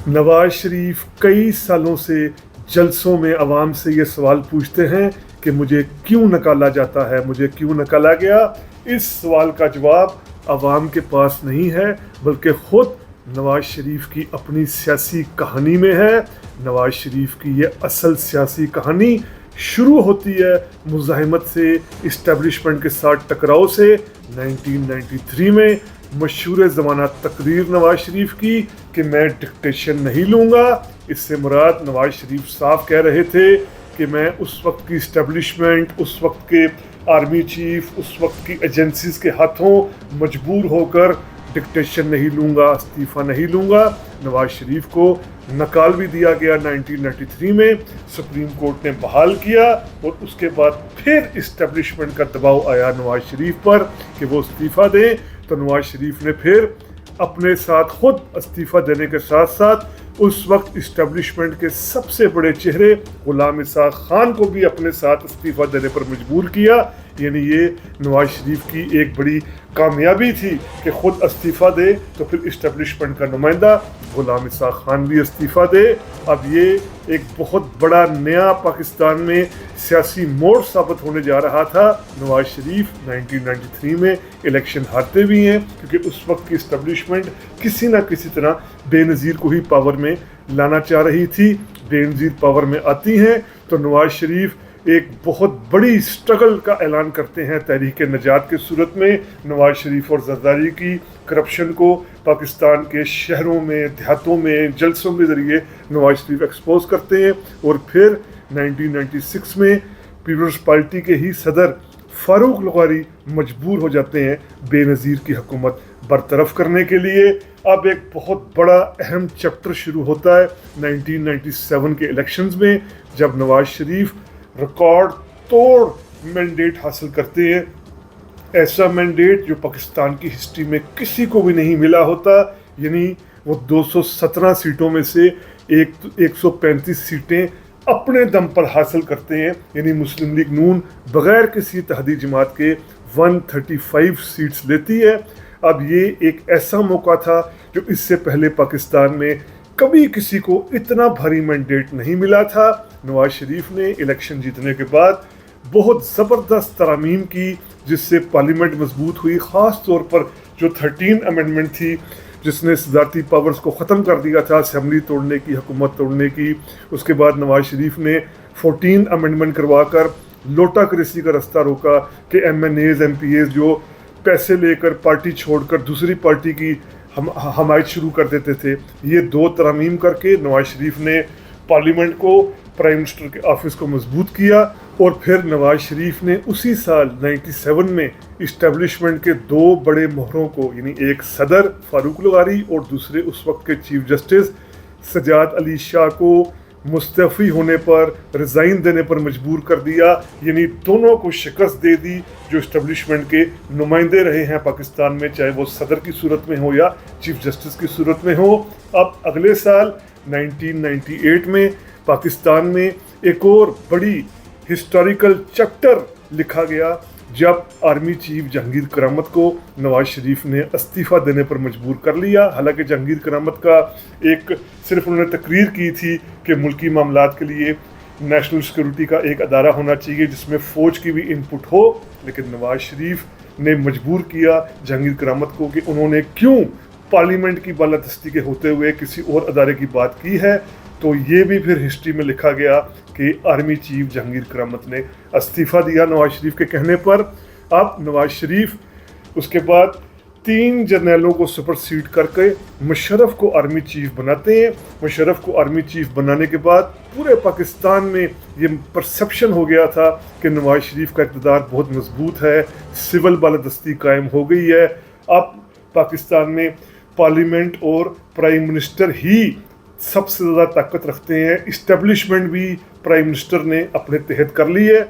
नवाज शरीफ कई सालों से जलसों में आवाम से ये सवाल पूछते हैं कि मुझे क्यों निकाला जाता है, मुझे क्यों निकाला गया। इस सवाल का जवाब आवाम के पास नहीं है, बल्कि ख़ुद नवाज शरीफ की अपनी सियासी कहानी में है। नवाज शरीफ की ये असल सियासी कहानी शुरू होती है मुज़ाहिमत से, इस्टेब्लिशमेंट के साथ टकराव से। 1993 में मशहूर ज़माना तकरीर नवाज शरीफ की कि मैं डिक्टेशन नहीं लूँगा। इससे मुराद नवाज शरीफ साफ कह रहे थे कि मैं उस वक्त की इस्टेब्लिशमेंट, उस वक्त के आर्मी चीफ, उस वक्त की एजेंसीज के हाथों मजबूर होकर डिक्टेशन नहीं लूँगा, इस्तीफ़ा नहीं लूँगा। नवाज शरीफ को नकाल भी दिया गया 1993 में, सुप्रीम कोर्ट ने बहाल किया और उसके बाद फिर इस्टेब्लिशमेंट का दबाव आया नवाज शरीफ पर कि वो इस्तीफ़ा दें। तो नवाज शरीफ ने फिर अपने साथ खुद इस्तीफ़ा देने के साथ साथ उस वक्त इस्टेब्लिशमेंट के सबसे बड़े चेहरे गुलाम इसाक खान को भी अपने साथ इस्तीफ़ा देने पर मजबूर किया। यानी ये नवाज शरीफ की एक बड़ी कामयाबी थी कि खुद इस्तीफ़ा दे तो फिर इस्टेब्लिशमेंट का नुमाइंदा गुलाम इसाक खान भी इस्तीफ़ा दे। अब ये एक बहुत बड़ा नया पाकिस्तान में सियासी मोड़ साबित होने जा रहा था। नवाज शरीफ 1993 में इलेक्शन हारते भी हैं क्योंकि उस वक्त की इस्टेब्लिशमेंट किसी न किसी तरह बेनज़ीर को ही पावर में लाना चाह रही थी। बेनज़ीर पावर में आती हैं तो नवाज शरीफ एक बहुत बड़ी स्ट्रगल का ऐलान करते हैं तहरीक नजात के सूरत में। नवाज शरीफ और जरदारी की करप्शन को पाकिस्तान के शहरों में, देहातों में, जलसों के ज़रिए नवाज शरीफ एक्सपोज करते हैं। और फिर 1996 में पीपल्स पार्टी के ही सदर फारूक लगारी मजबूर हो जाते हैं बेनज़ीर की हुकूमत बरतरफ करने के लिए। अब एक बहुत बड़ा अहम चैप्टर शुरू होता है 1997 के इलेक्शंस में, जब नवाज शरीफ रिकॉर्ड तोड़ मैंडेट हासिल करते हैं। ऐसा मैंडेट जो पाकिस्तान की हिस्ट्री में किसी को भी नहीं मिला होता। यानी वो 217 सीटों में से 135 सीटें अपने दम पर हासिल करते हैं। यानी मुस्लिम लीग नून बग़ैर किसी इत्तेहादी जमात के 135 सीट्स लेती है। अब ये एक ऐसा मौका था जो इससे पहले पाकिस्तान में कभी किसी को इतना भारी मैंडेट नहीं मिला था। नवाज शरीफ ने इलेक्शन जीतने के बाद बहुत ज़बरदस्त तरामीम की जिससे पार्लियामेंट मजबूत हुई। ख़ास तौर पर जो 13 अमेंडमेंट थी जिसने सदारती पावर्स को ख़त्म कर दिया था, असेंबली तोड़ने की, हुकूमत तोड़ने की। उसके बाद नवाज शरीफ ने 14 अमेंडमेंट करवा कर लोटा क्रेसी का रास्ता रोका कि MNAs MPAs जो पैसे लेकर पार्टी छोड़कर दूसरी पार्टी की हमायत शुरू कर देते थे। ये 2 तरमीम करके नवाज शरीफ ने पार्लियामेंट को, प्राइम मिनिस्टर के ऑफिस को मजबूत किया। और फिर नवाज शरीफ ने उसी साल 97 में इस्टेब्लिशमेंट के 2 बड़े मोहरों को, यानी एक सदर फारूक लगारी और दूसरे उस वक्त के चीफ जस्टिस सजाद अली शाह को मुस्तफ़ी होने पर, रिज़ाइन देने पर मजबूर कर दिया। यानी दोनों को शिकस्त दे दी जो इस्टेब्लिशमेंट के नुमाइंदे रहे हैं पाकिस्तान में, चाहे वो सदर की सूरत में हो या चीफ जस्टिस की सूरत में हो। अब अगले साल 1998 में पाकिस्तान में एक और बड़ी हिस्टोरिकल चैप्टर लिखा गया जब आर्मी चीफ जहांगीर करामत को नवाज शरीफ ने इस्तीफ़ा देने पर मजबूर कर लिया। हालांकि जहांगीर करामत का एक सिर्फ उन्होंने तकरीर की थी कि मुल्की मामलात के लिए नेशनल सिक्योरिटी का एक अदारा होना चाहिए जिसमें फ़ौज की भी इनपुट हो, लेकिन नवाज शरीफ ने मजबूर किया जहांगीर करामत को कि उन्होंने क्यों पार्लियामेंट की बालादस्ती के होते हुए किसी और अदारे की बात की है। तो ये भी फिर हिस्ट्री में लिखा गया कि आर्मी चीफ जहांगीर करामत ने इस्तीफ़ा दिया नवाज शरीफ के कहने पर। अब नवाज शरीफ उसके बाद 3 जर्नलों को सुपरसीड करके मुशर्रफ को आर्मी चीफ बनाते हैं। मुशर्रफ को आर्मी चीफ बनाने के बाद पूरे पाकिस्तान में ये परसेप्शन हो गया था कि नवाज शरीफ का इक़्तिदार बहुत मजबूत है, सिविल बालादस्ती कायम हो गई है। अब पाकिस्तान में पार्लियामेंट और प्राइम मिनिस्टर ही सबसे ज़्यादा ताकत रखते हैं। इस्टेब्लिशमेंट भी प्राइम मिनिस्टर ने अपने तहत कर ली है।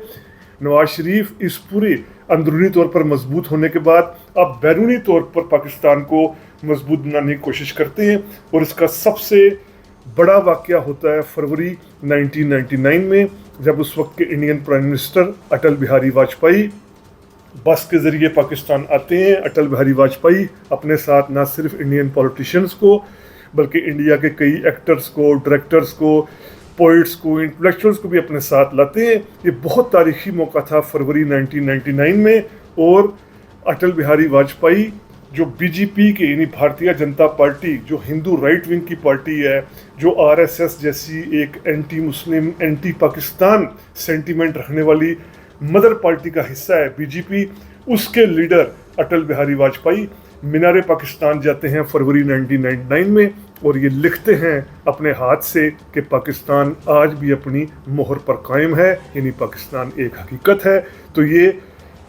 नवाज शरीफ इस पूरे अंदरूनी तौर पर मजबूत होने के बाद अब बैरूनी तौर पर पाकिस्तान को मजबूत बनाने की कोशिश करते हैं। और इसका सबसे बड़ा वाक़या होता है फरवरी 1999 में, जब उस वक्त के Indian prime minister Atal Bihari Vajpayee बस के ज़रिए पाकिस्तान आते हैं। अटल बिहारी वाजपेयी अपने साथ न सिर्फ इंडियन पॉलिटिशियंस को बल्कि इंडिया के कई एक्टर्स को, डायरेक्टर्स को, पोइट्स को, इंटेलेक्चुअल्स को भी अपने साथ लाते हैं। ये बहुत तारीखी मौका था फरवरी 1999 में, और अटल बिहारी वाजपेयी जो बीजेपी के यानी भारतीय जनता पार्टी जो हिंदू राइट विंग की पार्टी है, जो आरएसएस जैसी एक anti Muslim, anti Pakistan sentiment रखने वाली मदर पार्टी का हिस्सा है बीजेपी, उसके लीडर अटल बिहारी वाजपेयी मीनार पाकिस्तान जाते हैं फरवरी 1999 में, और ये लिखते हैं अपने हाथ से कि पाकिस्तान आज भी अपनी मोहर पर कायम है, यानी पाकिस्तान एक हकीकत है। तो ये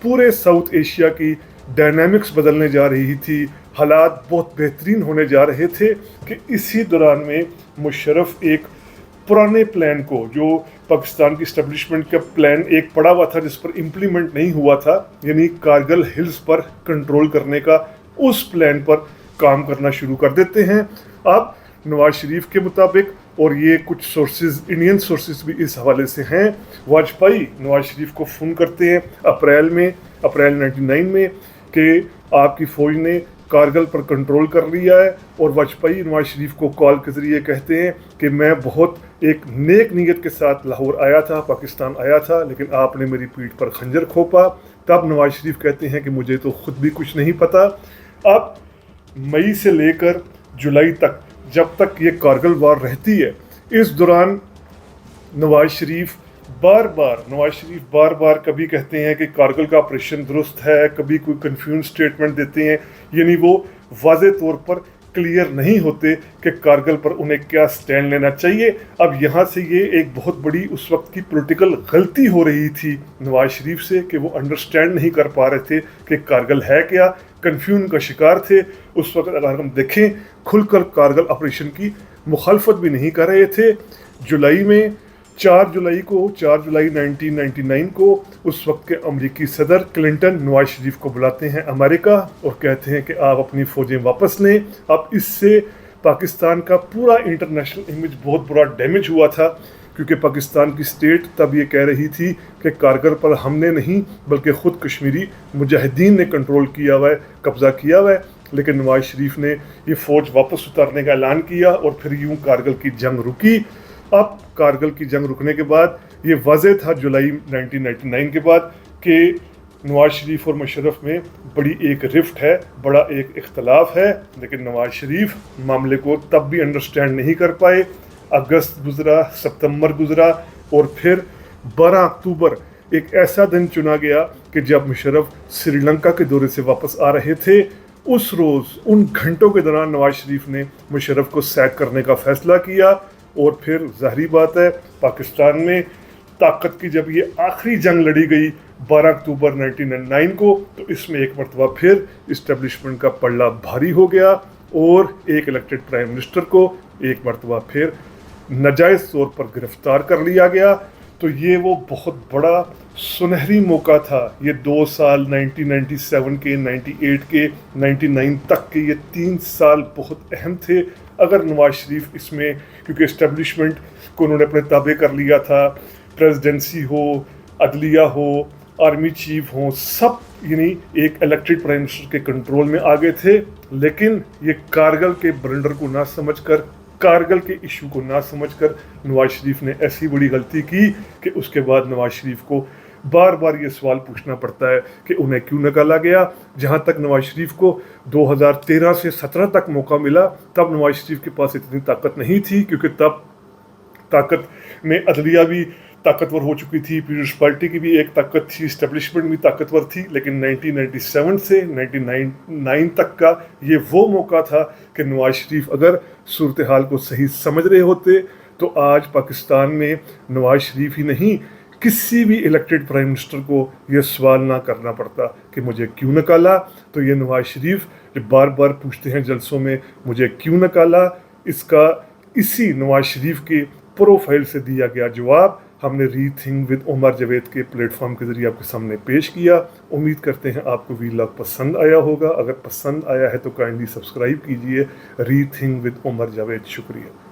पूरे साउथ एशिया की डायनामिक्स बदलने जा रही थी, हालात बहुत बेहतरीन होने जा रहे थे कि इसी दौरान में मुशर्रफ एक पुराने प्लान को, जो पाकिस्तान की इस्टेब्लिशमेंट का प्लान एक पड़ा हुआ था जिस पर इम्प्लीमेंट नहीं हुआ था, यानी कारगिल हिल्स पर कंट्रोल करने का, उस प्लान पर काम करना शुरू कर देते हैं। अब नवाज शरीफ के मुताबिक, और ये कुछ सोर्सेज, इंडियन सोर्सेज भी इस हवाले से हैं, वाजपेयी नवाज शरीफ को फ़ोन करते हैं अप्रैल 99 में कि आपकी फ़ौज ने कारगिल पर कंट्रोल कर लिया है, और वाजपेयी नवाज शरीफ को कॉल के ज़रिए कहते हैं कि मैं बहुत एक नेक नीयत के साथ लाहौर आया था, पाकिस्तान आया था, लेकिन आपने मेरी पीठ पर खंजर खोपा। तब नवाज शरीफ कहते हैं कि मुझे तो ख़ुद भी कुछ नहीं पता। अब मई से लेकर जुलाई तक, जब तक ये कारगिल वार रहती है, इस दौरान नवाज शरीफ बार बार कभी कहते हैं कि कारगिल का ऑपरेशन दुरुस्त है, कभी कोई कन्फ्यूज स्टेटमेंट देते हैं, यानी वो वाज़े तौर पर क्लियर नहीं होते कि कारगिल पर उन्हें क्या स्टैंड लेना चाहिए। अब यहाँ से ये एक बहुत बड़ी उस वक्त की पॉलिटिकल गलती हो रही थी नवाज शरीफ से कि वो अंडरस्टैंड नहीं कर पा रहे थे कि कारगिल है क्या, कन्फ्यूजन का शिकार थे। उस वक्त अगर हम देखें, खुलकर कारगिल ऑपरेशन की मुखालफत भी नहीं कर रहे थे। जुलाई में 4 जुलाई 1999 को उस वक्त के अमेरिकी सदर क्लिंटन नवाज शरीफ को बुलाते हैं अमेरिका, और कहते हैं कि आप अपनी फ़ौजें वापस लें। अब इससे पाकिस्तान का पूरा इंटरनेशनल इमेज बहुत बुरा डैमेज हुआ था, क्योंकि पाकिस्तान की स्टेट तब ये कह रही थी कि कारगिल पर हमने नहीं बल्कि ख़ुद कश्मीरी मुजाहिदीन ने कंट्रोल किया हुआ है, कब्ज़ा किया हुआ है। लेकिन नवाज शरीफ ने ये फ़ौज वापस उतारने का ऐलान किया, और फिर यूँ कारगिल की जंग रुकी। अब कारगिल की जंग रुकने के बाद ये वाज़ेह था जुलाई 1999 के बाद कि नवाज शरीफ और मुशर्रफ में बड़ी एक रिफ्ट है, बड़ा एक इख्तलाफ है। लेकिन नवाज शरीफ मामले को तब भी अंडरस्टैंड नहीं कर पाए। अगस्त गुजरा, सितंबर गुजरा, और फिर 12 अक्टूबर एक ऐसा दिन चुना गया कि जब मुशर्रफ श्रीलंका के दौरे से वापस आ रहे थे, उस रोज़ उन घंटों के दौरान नवाज शरीफ ने मुशर्रफ को सैक करने का फ़ैसला किया। और फिर ज़ाहिरी बात है, पाकिस्तान में ताकत की जब ये आखिरी जंग लड़ी गई 12 अक्टूबर 1999 को, तो इसमें एक मरतबा फिर इस्टेब्लिशमेंट का पल्ला भारी हो गया, और एक इलेक्टेड प्राइम मिनिस्टर को एक मरतबा फिर नाजायज़ तौर पर गिरफ़्तार कर लिया गया। तो ये वो बहुत बड़ा सुनहरी मौका था। ये 2 साल 1997 के, 98 के, 99 तक के, ये 3 साल बहुत अहम थे। अगर नवाज शरीफ इसमें, क्योंकि इस्टेब्लिशमेंट को उन्होंने अपने ताबे कर लिया था, प्रेसिडेंसी हो, अदलिया हो, आर्मी चीफ हो, सब यानी एक इलेक्टेड प्राइम मिनिस्टर के कंट्रोल में आ गए थे। लेकिन ये कारगिल के ब्लंडर को ना समझकर, कारगिल के इशू को ना समझकर नवाज शरीफ ने ऐसी बड़ी गलती की कि उसके बाद नवाज शरीफ को बार बार ये सवाल पूछना पड़ता है कि उन्हें क्यों निकाला गया। जहाँ तक नवाज शरीफ को 2013 से 17 तक मौका मिला, तब नवाज शरीफ के पास इतनी ताकत नहीं थी, क्योंकि तब ताकत में अदलिया भी ताकतवर हो चुकी थी, पीपल्स पार्टी की भी एक ताकत थी, इस्टेब्लिशमेंट भी ताकतवर थी। लेकिन 1997 से 1999 तक का ये वो मौका था कि नवाज शरीफ अगर सूरत हाल को सही समझ रहे होते तो आज पाकिस्तान में नवाज शरीफ ही नहीं, किसी भी इलेक्टेड प्राइम मिनिस्टर को ये सवाल ना करना पड़ता कि मुझे क्यों निकाला। तो ये नवाज शरीफ जो बार बार पूछते हैं जलसों में मुझे क्यों निकाला, इसका इसी नवाज शरीफ के प्रोफाइल से दिया गया जवाब हमने रीथिंक विद उमर जावेद के प्लेटफॉर्म के ज़रिए आपके सामने पेश किया। उम्मीद करते हैं आपको वीलॉग पसंद आया होगा। अगर पसंद आया है तो काइंडली सब्सक्राइब कीजिए रीथिंक विद उमर जावेद। शुक्रिया।